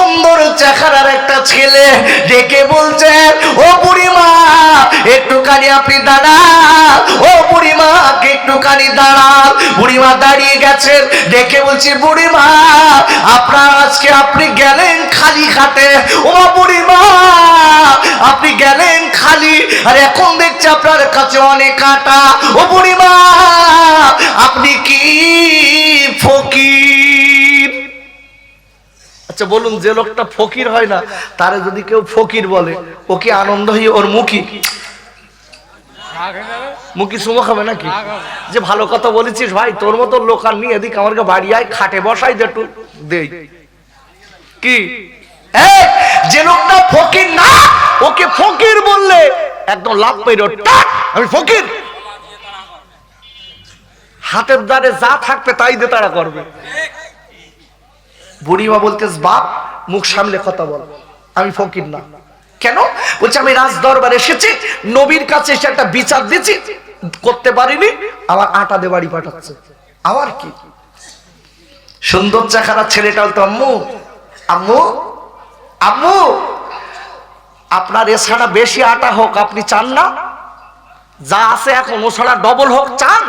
সুন্দর চেহারার একটা ছেলে ডেকে বলছে, ও বুড়িমা একটুখানি আপনি দাঁড়ান, ও বুড়িমা একটুখানি দাঁড়ান। বুড়িমা দাঁড়িয়ে গেছেন, ডেকে বলছি, বুড়িমা আপনি গেলেন খালি হাতে। ও বুড়িমা আপনি গেলেন খালি, আর এখন দেখছি আপনার কাছে অনেক কাঁটা। ও বুড়িমা আপনি কি ফকির? আচ্ছা বলুন, যে লোকটা ফকির হয় না তারে যদি কেউ ফকির বলে, ও কি আনন্দ হয়ে ওর মুখী সুমো খাবে নাকি? যে ভালো কথা বলেছিস ভাই, তোর মতো লোক আর নিয়ে এদিকে আমাকে বাড়ি আয়, খাটে বসাই দে একটু দেই কি? যে লোকটা ফকির না, ওকে ফকির বললে একদম লাভ পেরো, আমি ফকির। হাতের দ্বারে যা থাকবে তাই দিয়ে তারা করবে। বুড়িমা বলতেস, বাপ মুখ সামলে কথা বল, আমি ফকির না। কেন? বলছে আমি রাজ দরবারে এসেছি, নবীর কাছে এসে একটা বিচার দিচ্ছি, করতে পারিনি, আমার আটা দিয়ে বাড়ি পাঠাচ্ছে। আমার কি সুন্দর চেহারা ছেলেটা বলতো, আম্মু আম্মু আম্মু আপনার এছাড়া বেশি আটা হোক আপনি চান না? যা আছে এখন ও ছাড়া ডবল হোক চান?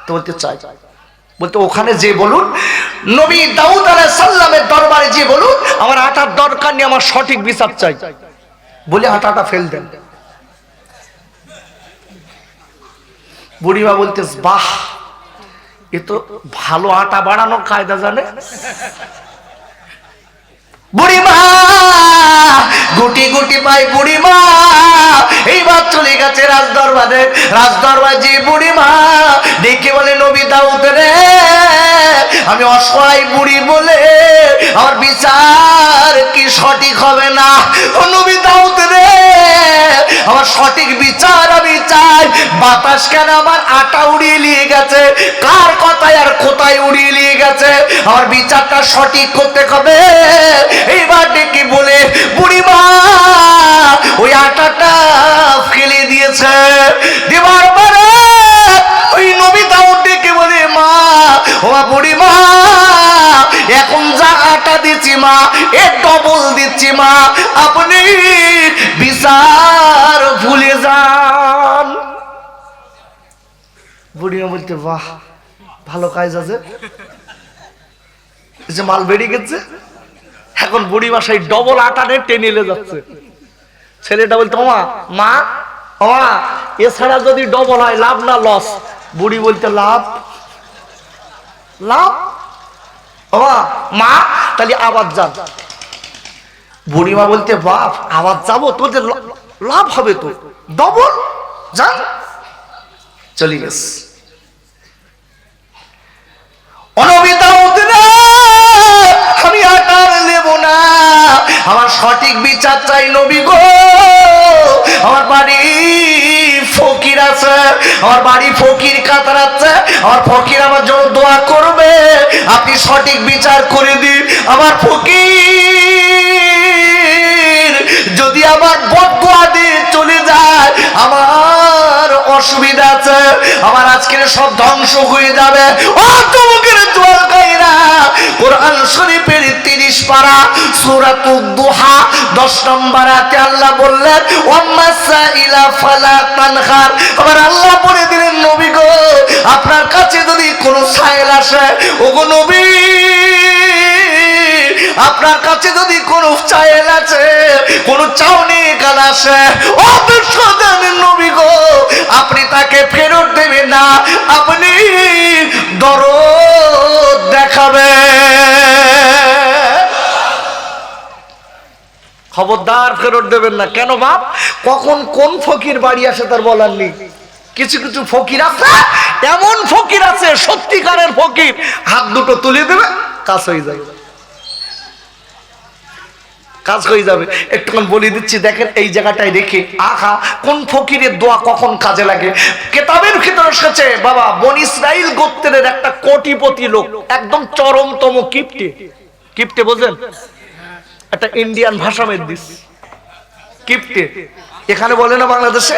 তো বলতে চাই। বলতে ওখানে যে বলুন, নবী দাউদ আলাইহিস সালামের দরবারে যে বলুন আমার আটার দরকার নেই, আমার সঠিক বিচার চাই, বলে আটাটা ফেল দেন। বুড়িমা বলতেস, বাহ এ তো ভালো আটা বাড়ানোর কায়দা জানে। বুড়িমা গুটি গুটি পাই, বুড়িমা এইবার চলে গেছে রাজদরবারে। রাজদরবারে যে বুড়িমা দেখে বলে, নবী দাউদ রে, আমি অসহায় বুড়ি বলে আমার বিচার কি সঠিক হবে না? ও নবী দাউদ রে, আমার সঠিক বিচার আমি চাই। বাতাস কেন আমার আটা উড়িয়ে নিয়ে গেছে, কার কথায় আর কোথায় উড়িয়ে নিয়ে গেছে, আমার বিচারটা সঠিক করতে হবে। এইবার ডেকে বলে, বুড়িমা ওই আটাটা ফেলে দিয়েছে। দেবার পরে ওই নবী দাউদ ডেকে বলে, মা ও বুড়িমা এখন যা আটা দিচ্ছি মা এর ডবল দিচ্ছি মা, আপনি বিচার ভুলে যান। বুড়িমা বলতে, বাহ ভালো কাজ আছে, যে মাল বেরিয়ে গেছে। এখন বুড়িমা সেই ডবল আটা নিয়ে টেনে নিয়ে যাচ্ছে। ছেলেটা বলতো, মা মা মা এছাড়া যদি ডবল হয় লাভ না লস? বুড়ি বলতে, লাভ লাভ। মা তাহলে আবার যান। বুড়িমা বলতে, বাপ আবার যাবো? তোদের লাভ হবে তো, ডবল যান। চলে গেছে। আমি আটার নেব না, আমার সঠিক বিচার চাই নবী গো। আমার বাড়ি ফকির আছে, আমার বাড়ি ফকির কাতরাচ্ছে, আমার ফকির আমার জন্য দোয়া করবে, আপনি সঠিক বিচার করে দিন। আমার ফকির যদি আমার বদদোয়া দিয়ে চলে যায়, আমার অসুবিধা আছে, আমার আজকের সব ধ্বংস হয়ে যাবে। ও তোমাদের দোয়া কইরা কোরআন শরীফের 30 পারা সূরাতুদ দুহা 10 নম্বর আয়াতে আল্লাহ বললেন, ওয়ামাসাইলা ফালা তানহার। আবার আল্লাহ বলে দিলেন, নবী গো আপনার কাছে যদি কোনো সাইল আসে, ওগো নবী আপনার কাছে যদি কোনো চাইল আছে, কোনো চাওনি গান আসে, ও বিশ্বজানের নবী গো আপনি তাকে ফেরত দেবেন না, আপনি দরদ দেখাবেন, খবরদার ফেরত দেবেন না। কেন বাপ? কখন কোন ফকির বাড়ি আসে তার বলার নেই। কিছু কিছু ফকির আছে, এমন ফকির আছে সত্যিকারের ফকির, হাত দুটো তুলে দেবে কাজ হয়ে যাবে, কাজ হয়ে যাবে। একটুখানি বলে দিচ্ছি, দেখেন এই জায়গাটায় রেখে আহা কোন ফকিরের দোয়া কখন কাজে লাগে। কেতাবের ভিতরে এসেছে, বাবা বনি ইসরাইল গোত্রের একটা কোটিপতি লোক, একদম চরমতম কিপ্টে। কিপ্টে বোঝেন? একটা ইন্ডিয়ান ভাষা মেদ দিস, কিপ্টে। এখানে বলে না বাংলাদেশে,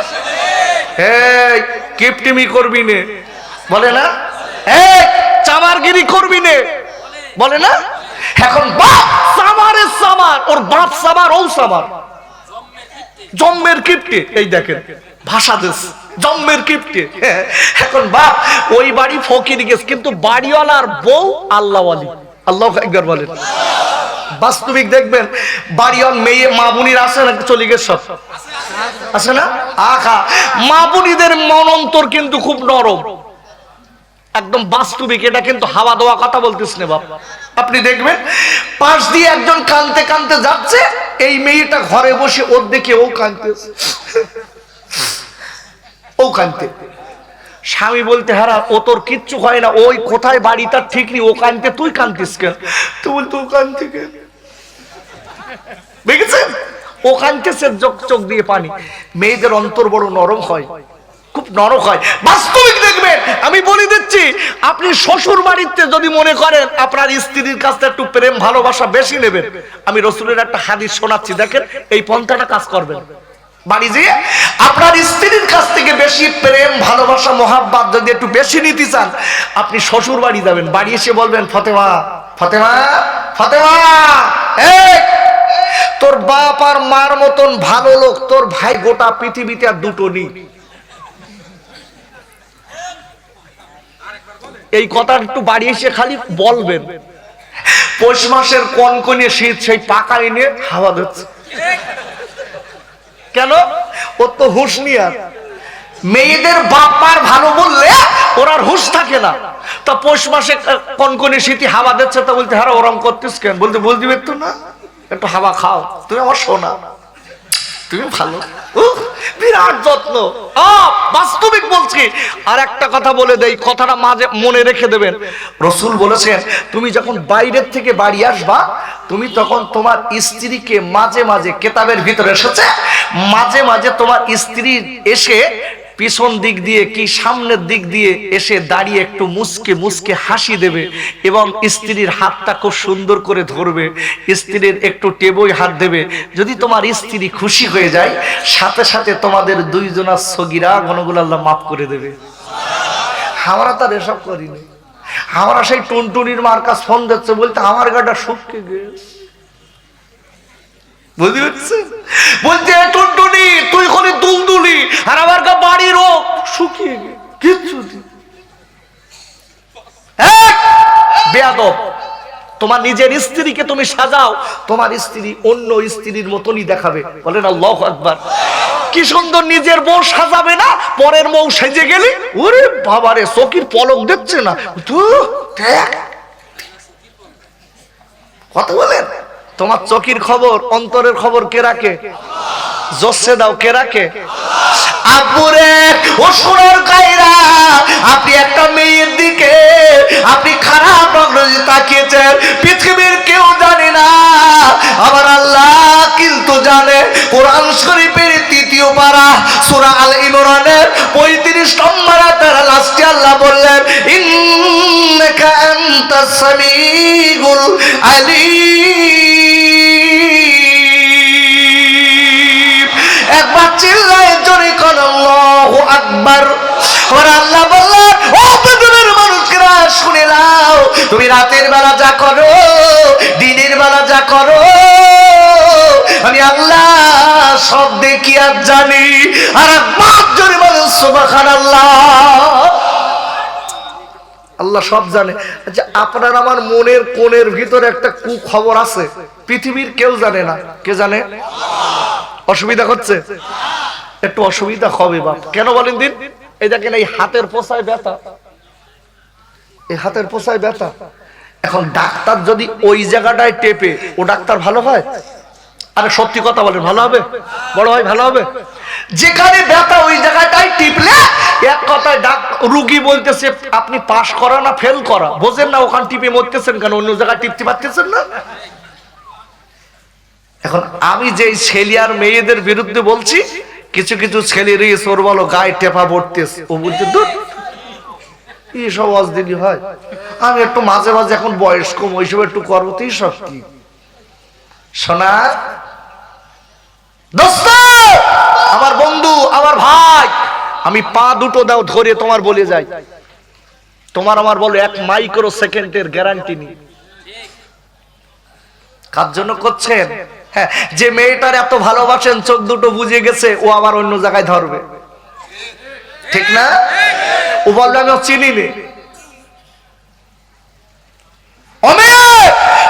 এই কিপ্টিমি করবি নে, বলে না? চামারগিরি করবি নে, বলে না? এখন বাপ চামারে চামার ওর বাপ সাবার ও সাবার জম্মের কিপ্টে। এই দেখেন ভাষা দেশ জম্মের কিপ্টে। এখন বাপ ওই বাড়ি ফকির গেছে, কিন্তু বাড়িওয়ালার বউ আল্লাহওয়ালি। আল্লাহু আকবার বলেন। বাস্তবিক দেখবেন বাড়িওয়াল মেয়ে মা বোনির আসে না, চলে গেছে সব আছে না। আখা মা বোনিদের মন অন্তর কিন্তু খুব নরম, একদম বাস্তবিক। এটা কিন্তু হাওয়া দেওয়া কথা বলতেছ না বাপ। আপনি দেখবেন পাশ দিয়ে একজন কানতে কানতে যাচ্ছে, এই মেয়েটা ঘরে বসে ওর দেখে ও কানতেছে, ও কানতে। স্বামী বলতে হারা ও তোর কিচ্ছু হয় না, ওই কোথায় বাড়ি তার ঠিক নেই, ও কানতে তুই কানতিস কেন? তুই বলতো ও কানতে কেন, দেখেছেন ও কানতেছে চোখ দিয়ে পানি। মেয়েদের অন্তর বড় নরম হয়, খুব নরম হয়। বাস্তবিক দেখবেন আমি বলে দিচ্ছি, আপনি শ্বশুর বাড়িতে যদি মনে করেন আপনার স্ত্রীর কাছে একটু প্রেম ভালোবাসা বেশি নেবেন, আমি রাসূলের একটা হাদিস শোনাচ্ছি, দেখেন এই পন্থাটা কাজ করবেন। বাড়ি যেয়ে আপনার স্ত্রীর কাছ থেকে বেশি প্রেম ভালোবাসা মহাব্বত যদি একটু বেশি নিতে চান, আপনি শ্বশুর বাড়ি যাবেন, বাড়ি এসে বলবেন ফাতেমা ফাতেমা ফাতেমা, এই তোর বাপ আর মার মতন ভালো লোক তোর ভাই গোটা পৃথিবীতে আর দুটো নেই। এই কথা একটু বাড়ি এসে খালি বলবেন। পৌষ মাসের কনকনে শীত, সেই পাকা এনে হাওয়া দিচ্ছে কেন? ওর তো হুঁশ নিয়ে। মেয়েদের বাপ মার ভালো বললে ওর আর হুঁশ থাকে না। তা পৌষ মাসে কনকনে শীতে হাওয়া দিচ্ছে, তা বলতে হ্যাঁ ওরম করতিস কেন? বলতে বলতে পারতো না, একটু হাওয়া খাও, তুমি আমার সোনা, তুমি ভালো। বিরাট যত্ন। বাস্তবিক বলছি। আর একটা কথা বলে দেই, কথাটা মাঝে মনে রেখে দেবেন। রাসূল বলেছেন তুমি যখন বাইরের থেকে বাড়ি আসবা, তুমি তখন তোমার স্ত্রীকে মাঝে মাঝে, কেতাবের ভিতরে এসেছে, মাঝে মাঝে তোমার স্ত্রী এসে পিছন দিক দিয়ে কি সামনের দিক দিয়ে এসে দাঁড়িয়ে একটু মুসকে মুসকে হাসি দেবে, এবং স্ত্রীর হাতটা খুব সুন্দর করে ধরবে, স্ত্রীর একটু টেবই হাত দেবে। যদি তোমার স্ত্রী খুশি হয়ে যায়, সাথে সাথে তোমাদের দুইজনের সগীরা গুনাহগুলো আল্লাহ মাফ করে দেবে। আমরা তার এসব করিনি। আমরা সেই টুনটুনির মার কাছে ফোন দিচ্ছে, বলতে আমার গাটা শুকিয়ে গেছে, বুঝতে পারছেন? বলতে টুনটুনি তুই খালি দুলদুলি, আর আমার গা বাড়ির ও শুকিয়ে গে কিচ্ছু। বেয়াদব। তোমার নিজের স্ত্রীকে তুমি সাজাও, তোমার স্ত্রী অন্য স্ত্রীর মতনই দেখাবে। বলেন আল্লাহু আকবার। কি সুন্দর নিজের বউ সাজাবে না, পরের বউ সেজে গেলি ওরে বাবারে চোখের পলক দিচ্ছে না। কথা বলেন, তোমার চোখের খবর অন্তরের খবর কে রাখে? জোসে দাও, কে রাখে? আপুরে ও সোনার কায়রা, আপনি একটা মেয়ের দিকে আপনি খারাপ নজরে তাকিয়েছেন, পৃথিবীর কেউ জানে না, আমার আল্লাহ কিন্তু জানে। কোরআন শরীফের ৩য় পারা সূরা আল ইমরানের ৩৫ নম্বর আয়াতের লাস্টে আল্লাহ বললেন ইন্নাকা আনতাস সামিউল আলিম। একবার চিল্লায় জোরে কোন আল্লাহু আকবার। আর আল্লাহ বললেন ও পৃথিবীর মানুষরা শুনে নাও, তুমি রাতের বেলা যা করো, দিনের বেলা যা করো, আমি আল্লাহ সব দেখি আর জানি। আর একবার জোরে বলুন সুবহানাল্লাহ। আল্লাহ সব জানে। আচ্ছা আপনার আমার মনের কোণের ভিতরে একটা কুখবর আছে, পৃথিবীর কেউ জানে না। কে জানে? অসুবিধা হচ্ছে? একটু অসুবিধা হবে বাপ। কেন বলেন দিন? এই দেখেন এই হাতের পোষায় ব্যথা, এই হাতের পোষায় ব্যথা। এখন ডাক্তার যদি ওই জায়গাটায় টেপে, ও ডাক্তার ভালো হয়? আরে সত্যি কথা বলেন, ভালো হবে? বড় ভাই ভালো হবে? যেখানে ব্যথা ওই জায়গাটায় টিপলে এক কথায় রুগী বলতেছে আপনি পাস করা না ফেল করা, বোঝেন না? ওখানে টিপে মরতেছেন কেন, অন্য জায়গায় টিপতে পারতেছেন না? এখন আমি যে ছেলে আর মেয়েদের বিরুদ্ধে বলছি, কিছু কিছু ছেলের সোর বলো গায়ে টেপা পড়তেছে, ও বলতে দূর এইসব অজদিলি হয়। আমি একটু মাঝে মাঝে এখন বয়স কম, ওইসব একটু করবো, তো সব কি শোনা দোস্ত, আমার বন্ধু, আমার ভাই, আমি পা দুটো দাও ধরে তোমার বলে যাই, তোমার আমার বলো 1 মাইক্রো সেকেন্ডের গ্যারান্টি নেই। কার জন্য করছেন? হ্যাঁ, যে মেয়েটার এত ভালোবাসেন চোখ দুটো বুঝে গেছে, ও আবার অন্য জায়গায় ধরবে, ঠিক না? ও বলবে আমি চিনি নে।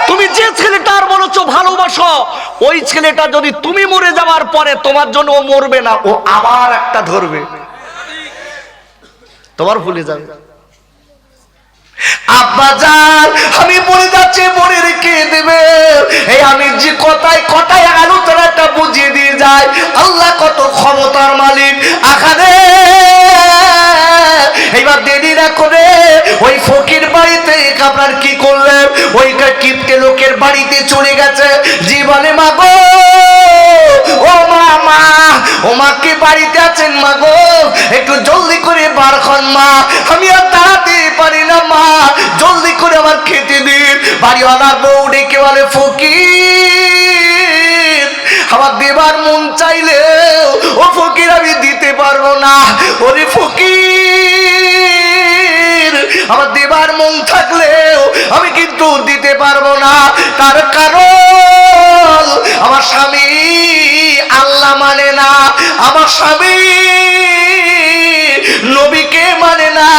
তুমি যে ছেলেটার বলেছো ভালোবাসো, ওই ছেলেটা যদি তুমি মরে যাওয়ার পরে তোমার জন্য ও মরবে না, ও আবার একটা ধরবে, তোমার ভুলে যাবে। আব্বা জান আমি মরে যাচ্ছি, মরে রেখে দেবে, এই আমি যে কথায় কথায় আলোচনাটা বুঝিয়ে দিয়ে যায়, আল্লাহ কত ক্ষমতার মালিক। আখানে এইবার দেরি না করে ওই ফকির বাড়িতে আপনার কি করলেন, ওইটা কিপটে লোকের বাড়িতে চলে গেছে। জীবনে মাগো ও মা, ও মা কি বাড়িতে আছেন মাগো, একটু জলদি করে বার হন মা, আমি আর দাঁড়াতে পারি না মা, জলদি করে আমার খেতে দিন। বাড়িওয়ালার বউ ডেকে বলে ফকির আমার দেবার মন চাইলেও ও ফকির আমি দিতে পারবো না। ওরে ফকির আমার দেবার মন থাকলেও আমি কিন্তু দিতে পারবো না, তার কারণ আমার স্বামী আল্লাহ মানে না, আমার স্বামী নবীকে মানে না,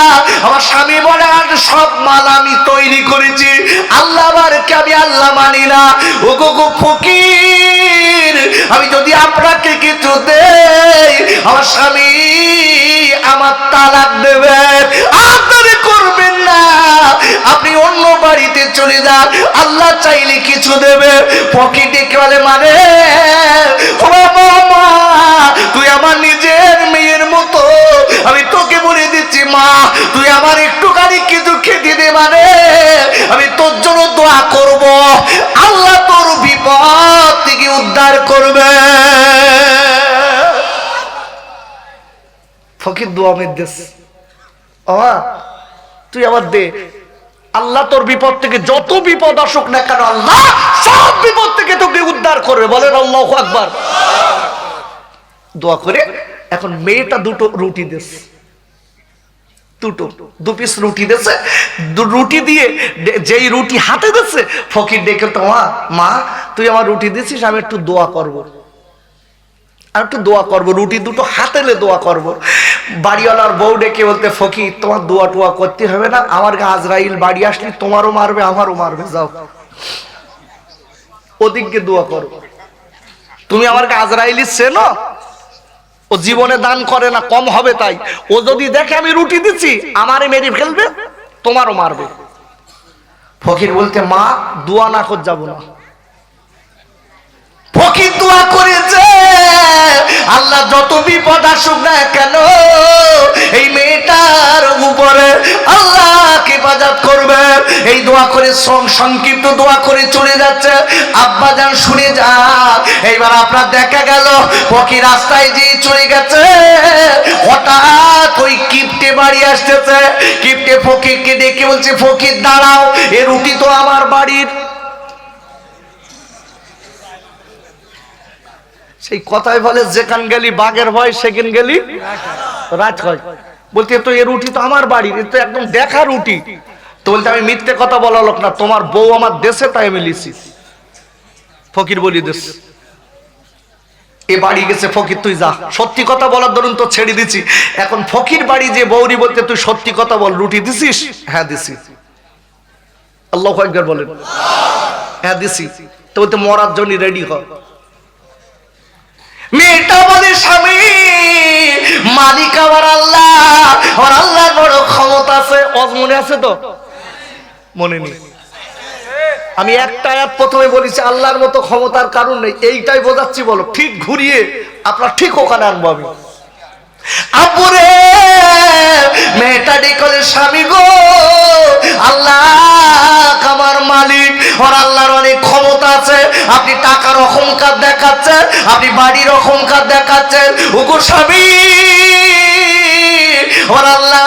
আমার স্বামী বলে আর সব মাল আমি তৈরি করেছি, আল্লাহ বারকে আমি আল্লাহ মানি না। ও গো ফকির আমি যদি আপনাকে কিছু দেই আমার স্বামী আমার তালাক দেবেন, আপনারে করবেন না, আপনি অন্য বাড়িতে চলে যান, আল্লাহ চাইলে কিছু দেবে। ফকির ডেকে বলে মানে ও মা তুই আমার নিজের মেয়ের মতো, আমি তোকে বলে দিচ্ছি মা তুই আমার একটুখানি কিছু খেতে দে, মানে আমি তোর জন্য দোয়া করব, আল্লাহ তোর বিপদ থেকে উদ্ধার করবে। ফকির দোয়া মেদেশ, তুই আমার দে, আল্লাহ তোর বিপদ থেকে যত বিপদ আসুক না কেন আল্লাহ সব বিপদ থেকে তোকে উদ্ধার করবে। বলেন আল্লাহু আকবার। দোয়া করে এখন মেয়েটা দুটো রুটি দেশ, দু পিস রুটি দেছে, রুটি দিয়ে যেই রুটি হাতে দিচ্ছে ফকির ডেকে তো মা তুই আমার রুটি দিছিস, আমি একটু দোয়া করব, আর একটু দোয়া করবো, রুটি দুটো হাতেলে দোয়া করব। বাড়িওয়ালার বউ ডেকে বলতে ফকির তোমার দোয়া টোয়া করতে হবে না, আমার আজরাইল বাড়ি আসলে তোমারও মারবে আমারও মারবে, যাও ওদিকে দোয়া করো, তুমি আমার আজরাইল চেনো, ও জীবনে দান করে না কম হবে তাই, ও যদি দেখে আমি রুটি দিচ্ছি আমারে মেরে ফেলবে তোমারও মারবে। ফকির বলতে মা দোয়া না কর যাব না। ফকির দোয়া করেছে আল্লাহ যত বিপদ আসুক না কেন এই মেয়েটার উপরে আল্লাহ হেফাজত করবে। এই দোয়া করে সংক্ষিপ্ত দোয়া করে চলে যাচ্ছে। আব্বা জান শুনে যান, এইবার আপনার দেখা গেল ফকির রাস্তায় যে চলে গেছে, হঠাৎ ওই কিপটে বাড়ি আসতেছে। কিপটে ফকিরকে ডেকে বলছে ফকির দাঁড়াও, এ রুটি তো আমার বাড়ির। সেই কথাই বলে যেখান গেলি বাঘের ভয় সেখান গেলি রাত হয়। বলতে তো এ রুটি তো আমার বাড়ির, এ তো একদম দেখা রুটি। তো বলতে আমি মিথ্যে কথা বলা লোক না, তোমার বউ আমার দেশে তাই আমি লিছি। ফকির বলি দেশ এ বাড়ি গেছে, ফকির তুই যা, সত্যি কথা বলার ধরুন তো ছেড়ে দিছি। এখন ফকির বাড়ি যে বৌরি বলতে তুই সত্যি কথা বল, রুটি দিছিস? হ্যাঁ দিছি। আল্লাহু আকবার বলেন। হ্যাঁ দিছি। তো বলতে মরার জন্য রেডি হ। মেয়েটা বলে স্বামী মালিক আমার আল্লাহ, আমার আল্লাহর বড় ক্ষমতা আছে। অজ মনে আছে তো? মনে নেই। আমি একটা আয়াত প্রথমে বলেছি আল্লাহর মতো ক্ষমতার কারণ নেই, এইটাই বোঝাচ্ছি। বলো ঠিক ঘুরিয়ে আপনার ঠিক ওখানে আনবো আমি। আপুরে মেয়েটা ডেকে স্বামী গো আল্লাহ আমার মালিক, আর আল্লাহর অনেক ক্ষমতা আছে। আপনি টাকার অহংকার দেখাচ্ছেন, আপনি বাড়ির অহংকার দেখাচ্ছেন। ওগো স্বামী ওর আল্লাহ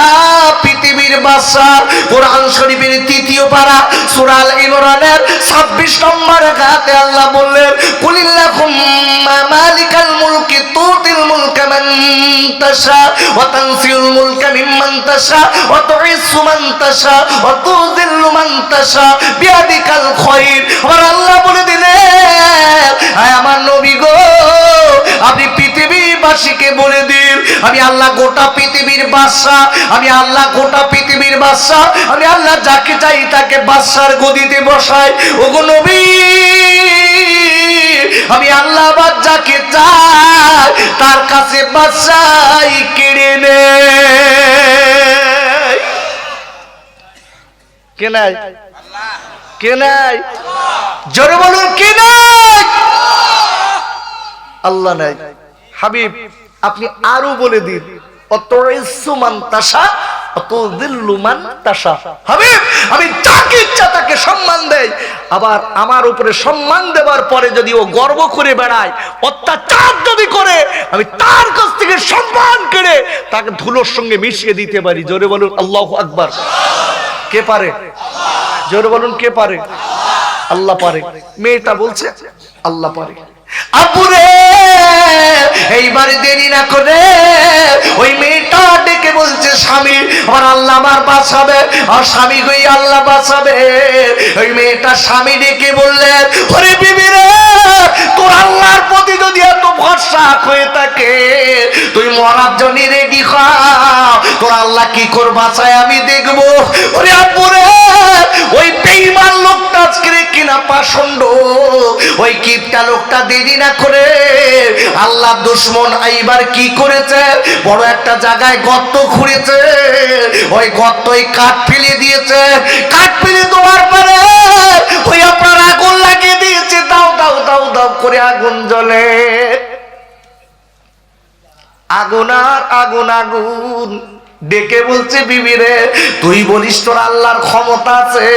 পৃথিবীর বাদশা। কোরআন শরীফের ৩য় পারা সূরা আল ইমরানের ২৬ নম্বর আয়াতে আল্লাহ বললেন কুলিল্লাহুম্মা মালিকাল মুলকি তুতিল মুলকা মান তাশা ওয়া তানসিউল মুলকা মিম্মান তাশা ওয়া তুইজ্জু মান তাশা ওয়া তুযিল্লু মান তাশা বিয়াদিকাল খায়র। আর আল্লাহ বলে দিলেন আমি আল্লাহ গোটা পৃথিবীর বাদশা, আমি আল্লাহ গোটা পৃথিবীর বাদশা, আমি আল্লাহ যাকে চাই তাকে বাদশার গদিতে বসাই। ওগো নবী, আমি আল্লাহ আবার যাকে চাই তার কাছে বাদশাই কেড়ে নেয়। কে নাই? কে নাই? জোরে বলুন কে নাই? আল্লাহ নাই। হাবিব আপনি আরো বলে দিন, অতইসু মান তাশা অতুযিল্লু মান তাশা। হাবিব আমি যাকে ইচ্ছা তাকে সম্মান দেই, আবার আমার উপরে সম্মান দেওয়ার পরে যদি ও গর্ব করে বেড়ায়, অত্যাচার যদি করে, আমি তার কাছ থেকে সম্মান কেড়ে তাকে ধুলোর সঙ্গে মিশিয়ে দিতে পারি। জোরে বলুন আল্লাহু আকবার। কে পারে? জোরে বলুন কে পারে? আল্লাহ পারে। মেয়েটা বলছে আল্লাহ পারে। আব্বুরে এইবারে দেরি না করে ওই মেয়েটা ডেকে বলছে স্বামী আমার আল্লাহ আমার বাঁচাবে, আর স্বামী গই আল্লাহ বাঁচাবে। ওই মেয়েটা স্বামী ডেকে বললেন, ওরে বিবি রে, তোর আল্লাহর প্রতি যদি এত ভরসা হয়ে থাকে, তুই মরার জন্য রেডি হ, তোর আল্লাহ কি কর বাঁচায় আমি দেখবো। ওরে আব্বুরে ওই বেঈমান লোকটা আজকে কিনা পাষণ্ড, ওই কিপটা লোকটা দেরি না করে আল্লাহ দুশমন এইবার কি করেছে, বড় একটা জায়গায় গর্ত খুঁড়েছে, ওই গর্তই কাঠ ফেলে দিয়েছে। কাঠ ফেলে দেওয়ার পরে ওই আপনার আগুন লাগিয়ে দিয়েছে, দাও দাও দাও দাও করে আগুন জ্বলে। আগুন আর আগুন আগুন। ডেকে বলছে বিবি রে, তুই বলিস তোর আল্লাহর ক্ষমতা আছে,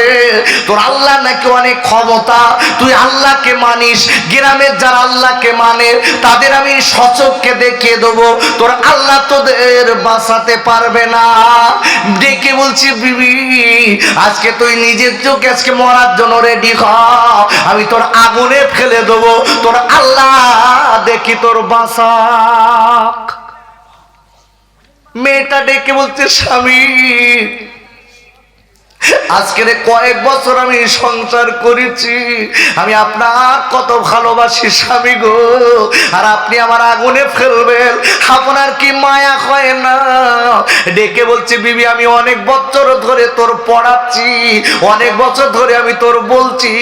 তোর আল্লাহ নাকি অনেক ক্ষমতা, তুই আল্লাহকে মানিস। গ্রামের যারা আল্লাহকে মানে তাদের আমি সচক্ষে দেখিয়ে দেবো, তোর আল্লাহ তোদের বাঁচাতে পারবে না। ডেকে বলছি বিবি আজকে তুই নিজের চোখে আজকে মরার জন্য রেডি হ, আমি তোর আগুনে ফেলে দেবো, তোর আল্লাহ দেখি তোর বাঁচাক। মেয়েটা ডেকে বলছে স্বামী আজকের কয়েক বছর আমি সংসার করেছি, আমি আপনার কত ভালোবাসি স্বামী গো, আর আপনি আমার আগুনে ফেলবেন, আপনার কি মায়া হয় না? ডেকে বলছে বিবি আমি অনেক বছর ধরে তোর পড়াচ্ছি, অনেক বছর ধরে আমি তোর বলছি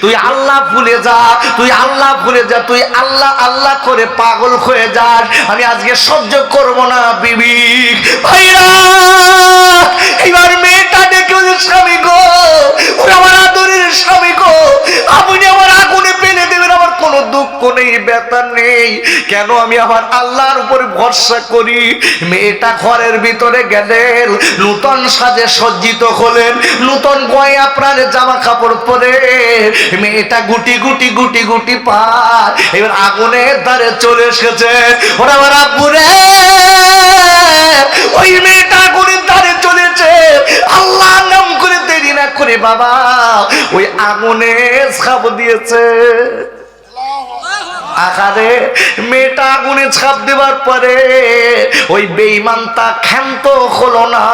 তুই আল্লাহ ভুলে যা, তুই আল্লাহ ভুলে যা, তুই আল্লাহ আল্লাহ করে পাগল হয়ে যাস, আমি আজকে সহ্য করব না বিবি। ভাইরা এবার মেয়েটা ডেকে স্বামী গো, আমার আদরের স্বামী গো, আপনি আমার আগুনে ফেলে দেবেন, আমার কোনো দুঃখ নেই ব্যথা নেই, কেন আমি আমার আল্লাহর উপরে ভরসা করি। মেয়েটা ঘরের ভিতরে গেলেন, নূতন সাজে সজ্জিত হলেন, নূতন গয়না প্রাণে জামা কাপড় পরে মেয়েটা গুটি গুটি গুটি গুটি পায় এবার আগুনের ধারে চলে এসেছে। ওরা আমার আব্বুরে ওই মেয়েটা আগুনের ধারে চলেছে, আল্লাহ নাম করে দেরি না করে বাবা ওই আগুনে ছাপ দিয়েছে। আকারে মেয়েটা আগুনে ছাপ দেওয়ার পরে ওই বেঈমানটা ক্ষান্ত হলো না,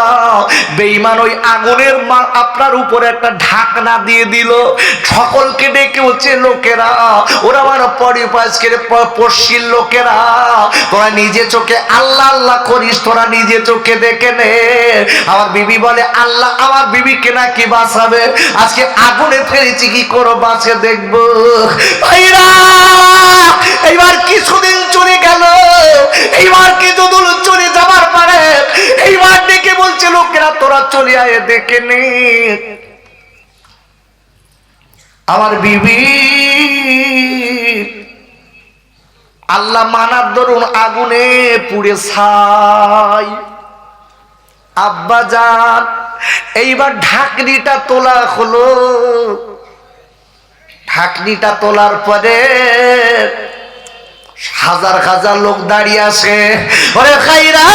বেঈমান ওই আগুনের আপনার উপরে একটা ঢাকনা দিয়ে দিল। সকলকে ডেকে হচ্ছে লোকেরা, ওরা আমার পরিপাশকের পশ্চিম লোকেরা, তোরা নিজে চোখে আল্লাহ আল্লাহ করিস, তোরা নিজে চোখে দেখে নে। আমার বিবি বলে আল্লাহ আমার বিবিকে নাকি বাঁচাবে, আজকে আগুনে ফেলেছি কি করে বাঁচে দেখবো। ভাইরা এইবার কিছুদিন চলে গেল, এইবার কিছুদিন চলে যাবার পরে এইবার ডেকে বলছে লোকেরা তোরা চলে আয় দেখে নে। আমার বিবি আল্লাহ মানার দরুন আগুনে পুড়ে ছাই। আব্বা জান এইবার ঢাকনিটা তোলা হলো, ঢাকনিটা তোলার পরে হাজার হাজার লোক দাঁড়িয়ে আসে। ওরে খাইরা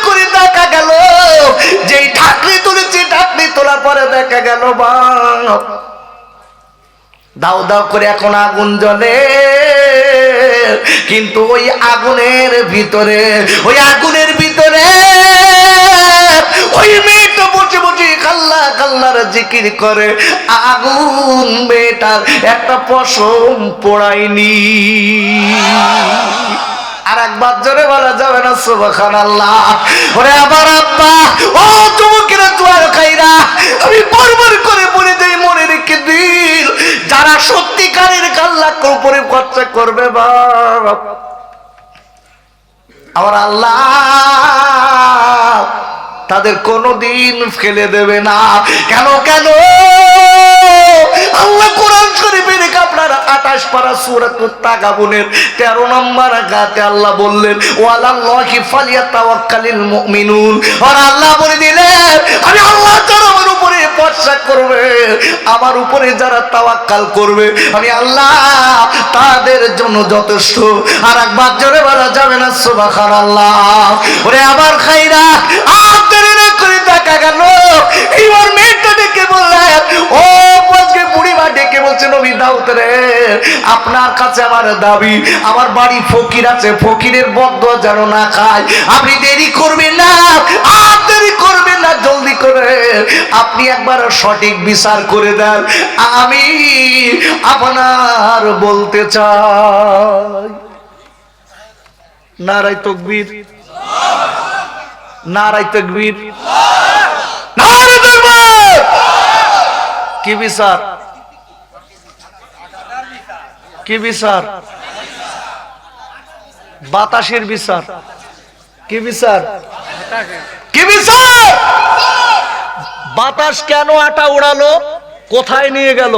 করে দেখা গেল যেই ঢাকনি তুলেছি, ঢাকনি তোলার পরে দেখা গেল বা দাও দাও করে এখন আগুন জ্বলে, কিন্তু ওই আগুনের ভিতরে ওই মেয়েটা বসে বসে আল্লাহ আল্লাহর জিকির করে, আগুন মেয়েটার একটা পশম পোড়ায়নি। আর একবার জোরে বলা যাবে না সুবহানাল্লাহ। ওরে আমার আব্বা, ও যুবকেরা দোয়ার খাইরা, আমি বারবার করে বলে দেই মনে রেখে দিন, যারা সত্যিকারের আল্লাহর উপরে খরচা করবে বাপ, আমার আল্লাহ তাদের কোনদিন ফেলে দেবে না। কেন কেন আল্লাহ কোরআন শরীফের আপনার 28 পারা সূরাতুত তাগাবুনের 13 নম্বর আয়াতে আল্লাহ বললেন, ওয়ালাল্লাহি ফালিয়াতাওয়াক্কালিল মুমিনুন। আর আল্লাহ বলে দিলেন, আমি আল্লাহ যারা আমার উপরে ভরসা করবে, আমার উপরে যারা তাওয়াক্কাল করবে, আমি আল্লাহ তাদের জন্য যথেষ্ট। আর একবার জোরে বলা যাবে না সুবহানাল্লাহ। ওরে আবার খাইরা, আপনাদের করে দেখা গেল এইবার মেয়েটা ডেকে বললেন, ও আজকে বুড়িমা ডেকে বলছে, নবী দাউদ রে, আপনার কাছে আমার দাবি, আমার বাড়ি ফকির আছে, ফকিরের বদদোয়া যেন না খায়, আপনি দেরি করবেন না, আর দেরি করবেন না, জলদি করে আপনি একবার সঠিক বিচার করে দেন, আমি আপনার বলতে চাই। নারায়ে তাকবীর, নারায়ে তাকবীর, নারায়ে তাকবীর। কি বিচার? কি বিচার? বাতাসের বিচার। কি বিচার? কি বিচার? বাতাস কেন আটা উড়ালো, কোথায় নিয়ে গেল,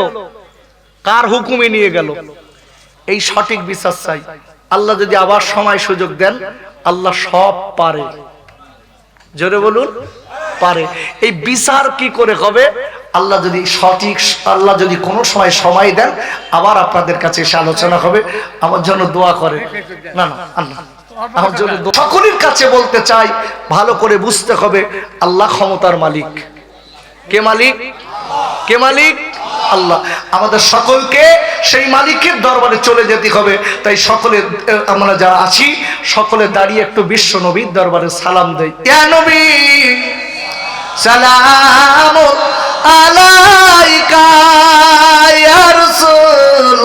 কার হুকুমে নিয়ে গেল, এই সঠিক বিচার চাই। আল্লাহ যদি আবার সময় সুযোগ দেন, আল্লাহ সব পারে। জোরে বলুন, পারে। এই বিচার কি করে হবে? আল্লাহ যদি সঠিক, আল্লাহ যদি কোনো সময় দেন, আবার আপনাদের কাছে এসে আলোচনা হবে। আমার জন্য দোয়া করে। না না, আল্লাহ আমার জন্য সকলের কাছে বলতে চাই, ভালো করে বুঝতে হবে, আল্লাহ ক্ষমতার মালিক। কে মালিক? কে মালিক? আল্লাহ। আমাদের সকলকে সেই মালিকের দরবারে চলে যেতে হবে। তাই সকলে, আমরা যারা আছি সকলে দাঁড়িয়ে একটু বিশ্ব নবীর দরবারে সালাম দেই। ইয়া নবী সালাম আলাইকা ইয়া রাসূল।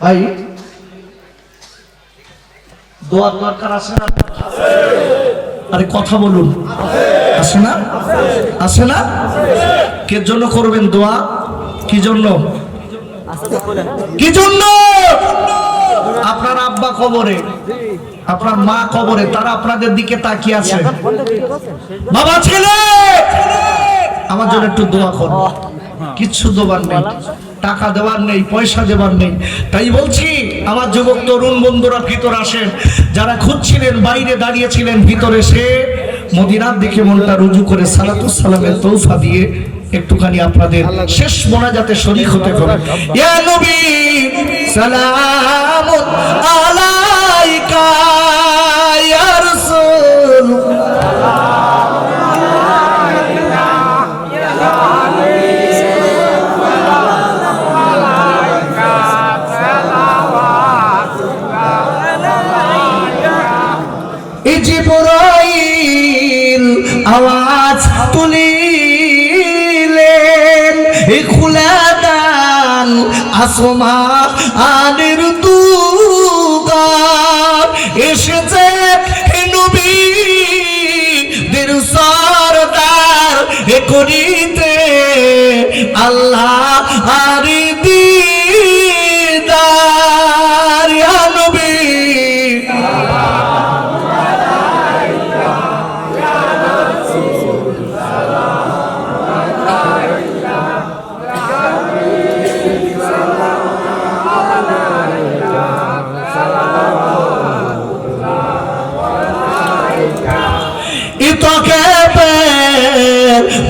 ভাই, দোয়ার দরকার আছে না? আরে কথা বলুন, আছে না? আছে না? কে জন্য করবেন দোয়া? কি জন্য? কি জন্য? আপনার আব্বা কবরে, আপনার মা কবরে, তারা আপনাদের দিকে তাকিয়ে আছে। বাবা ছেলে আমার জন্য একটু দোয়া করো। কিচ্ছু দেবার নেই, টাকা দেওয়ার নেই, পয়সা দেওয়ার নেই। তাই বলছি, আমার যুবক তরুণ বন্ধুরা ভিতর আসেন, যারা খুঁজছিলেন, বাইরে দাঁড়িয়েছিলেন, ভিতরে এসে মদিনার দিকে মনটা রুজু করে সালাতুস সালামের তৌফা দিয়ে একটুখানি আপনাদের শেষ মোনাজাতে শরীক হতে হবে। ইয়া নবী সালাম আলাইকা ইয়া রাসূল। জিবরাইল আওয়াজ তুলিলেন, খুলে দেন আসমানের দুয়ার, এসেছে নবীদের সরদার করিতে আল্লাহ আর দিদার। ইয়া নবী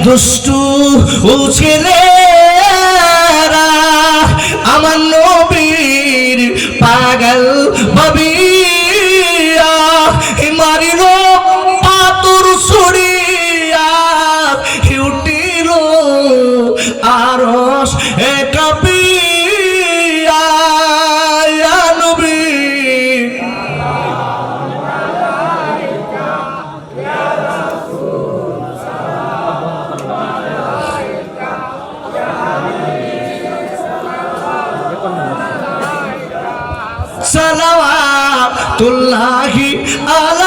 দুষ্টু ছেলেরা আমার নবীর পাগল ভাবিয়া মারিল পাথর ছড়িয়া উঠিল আরশ লানাতুল্লাহি আলা